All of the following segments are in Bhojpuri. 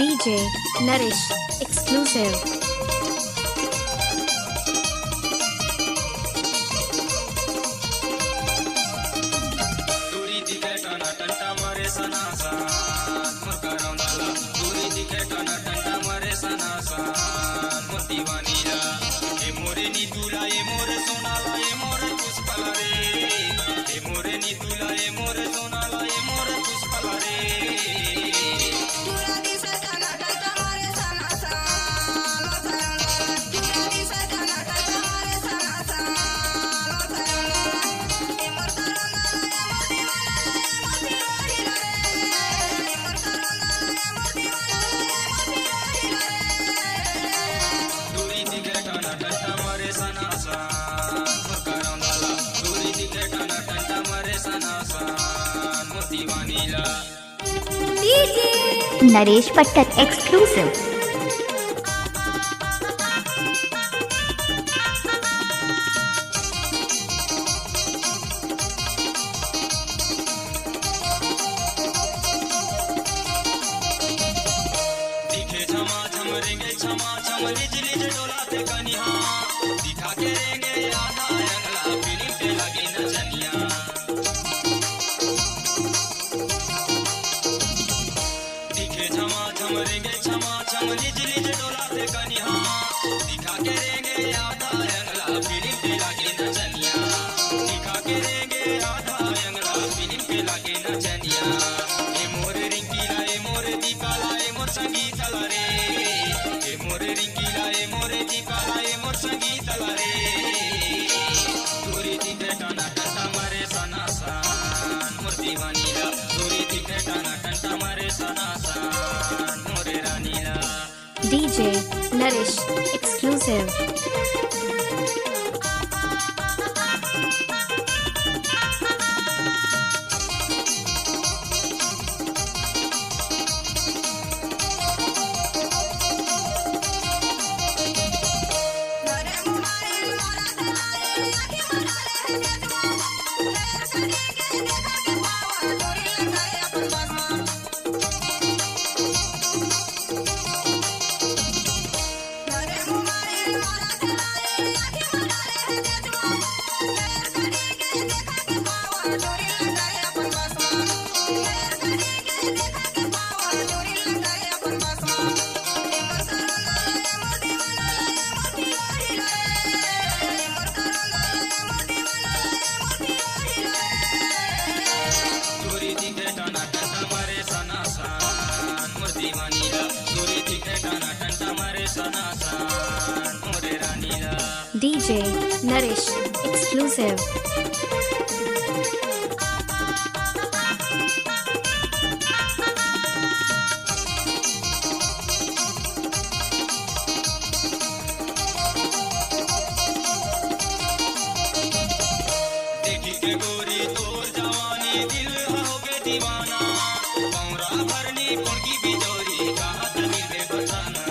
DJ Naresh exclusive. मोरे नी दूला ए मोरे सोनाला ए मोरे पुष्पला रे ए मोरे नी दूला ए मोरे सोनाला ए मोरे पुष्पला रे नरेश पट्टन एक्सक्लूसिव। दिखे झमा झम रेंगे झमा झम बिजली जे डोलाते कनिया दिखा के रेंगे आधा अंगला फिल्म पे लगे नचनिया दिखे झमा झम रेंगे झमा झम बिजली जे डोलाते कनिया दिखा के रेंगे आधा अंगला फिल्म पे लगे नचनिया दिखा के रेंगे आधा अंगला फिल्म पे लगे नचनिया ए मोरे रिंकीला ए मोरे दीपाला ए मोर संगीतला रे ए मोरे रिंकीला ए मोरे दीपाला ए मोर संगीतला रे दूरी दिखे टाना टंटा मारे सना सान मोर दीवानीला दूरी दिखे टाना टंटा मारे सना सान मोरे Ranila. DJ Naresh exclusive. DJ Naresh exclusive. देखी के गोरी तोर जवानी दिल होगे दीवाना पौरा भरनी पुड़की बिजोरी चाहत मिले बसाना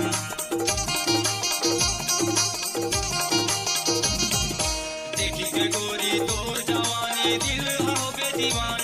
देखी के गोरी तोर जवानी दिल होगे दीवाना